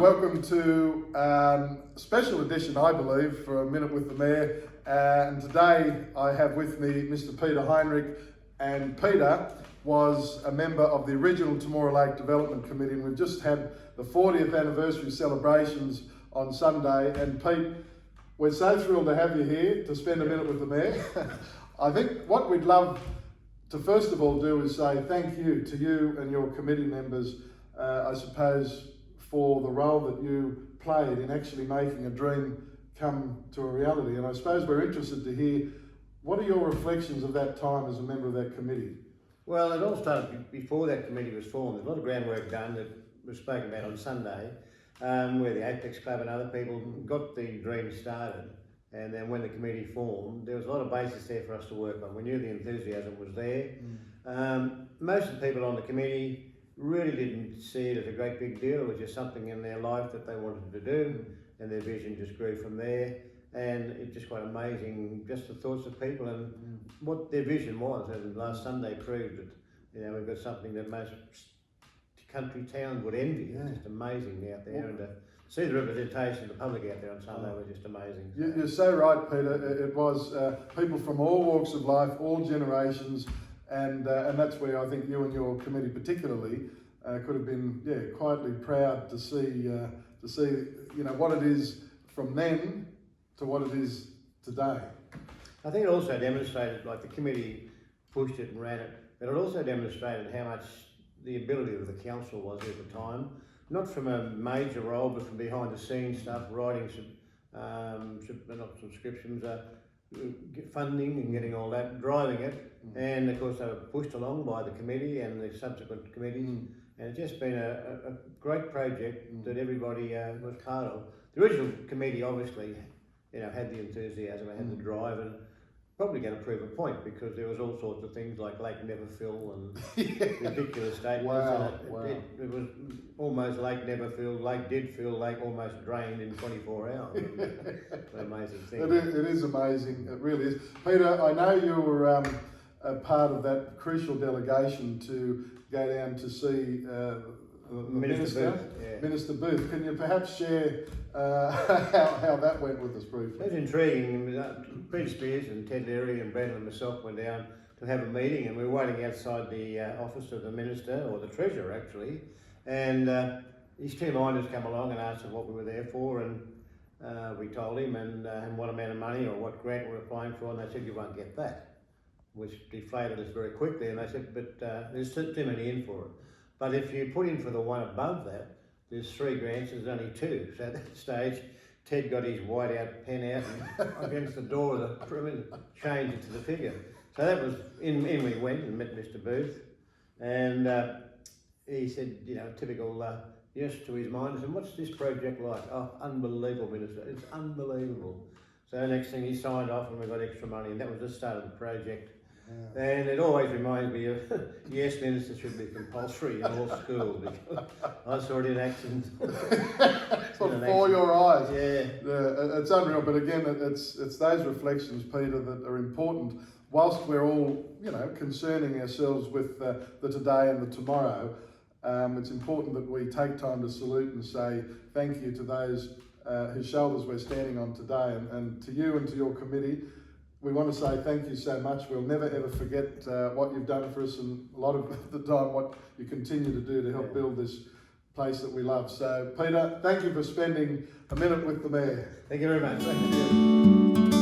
welcome to a special edition, I believe, for A Minute with the Mayor. And today I have with me Mr. Peter Heinrich, and Peter was a member of the original Temora Lake Development Committee, and we've just had the 40th anniversary celebrations on Sunday. And Pete, we're so thrilled to have you here to spend a minute with the Mayor. I think what we'd love to first of all do is say thank you to you and your committee members, I suppose, for the role that you played in actually making a dream come to a reality. And I suppose we're interested to hear, what are your reflections of that time as a member of that committee? Well, it all started before that committee was formed. There's a lot of groundwork done that was spoken about on Sunday, where the Apex Club and other people got the dream started. And then when the committee formed, there was a lot of basis there for us to work on. We knew the enthusiasm was there. Most of the people on the committee really didn't see it as a great big deal. It was just something in their life that they wanted to do, and their vision just grew from there. And it's just quite amazing, just the thoughts of people and what their vision was. And last Sunday proved that, you know, we've got something that most country towns would envy. It's just amazing out there, and to see the representation of the public out there on Sunday was just amazing. You're so right, Peter. It was people from all walks of life, all generations, and that's where I think you and your committee particularly could have been, quietly proud to see what it is from then to what it is today. I think it also demonstrated, like the committee pushed it and ran it, but it also demonstrated how much the ability of the council was at the time, not from a major role, but from behind the scenes stuff, writing not subscriptions, funding and getting all that, driving it. And of course they were pushed along by the committee and the subsequent committees. And it's just been a great project that everybody was part of. The original committee obviously, had the enthusiasm, had the drive, and probably going to prove a point, because there was all sorts of things like Lake Never Fill and ridiculous statements. Wow. It was almost Lake Never Filled, Lake did fill, Lake almost drained in 24 hours. It's an amazing thing. It is amazing, it really is. Peter, I know you were a part of that crucial delegation to go down to see Minister Booth. Can you perhaps share how that went with us briefly? It was intriguing. Peter Spears and Ted Leary and Brandon and myself went down to have a meeting, and we were waiting outside the office of the Minister, or the Treasurer actually, and his two minders come along and asked him what we were there for, and we told him and what amount of money or what grant we were applying for, and they said, you won't get that, which deflated us very quickly. And they said, but there's too many in for it. But if you put in for the one above that, there's 3 grants, there's only 2. So at that stage, Ted got his whiteout pen out and against the door of the perimeter, changed it to the figure. So that was, in we went and met Mr. Booth, and he said, typical, yes to his mind, and what's this project like? Oh, unbelievable, Minister, it's unbelievable. So next thing he signed off and we got extra money, and that was the start of the project. Yeah. And it always reminds me of, yes, Minister should be compulsory in all schools, because I saw it in action. Before your eyes. Yeah. It's unreal, but again, it's those reflections, Peter, that are important. Whilst we're all, concerning ourselves with the today and the tomorrow, it's important that we take time to salute and say thank you to those whose shoulders we're standing on today, and to you and to your committee. We want to say thank you so much. We'll never ever forget what you've done for us, and a lot of the time what you continue to do to help build this place that we love. So Peter, thank you for spending a minute with the Mayor. Thank you very much. Thank you.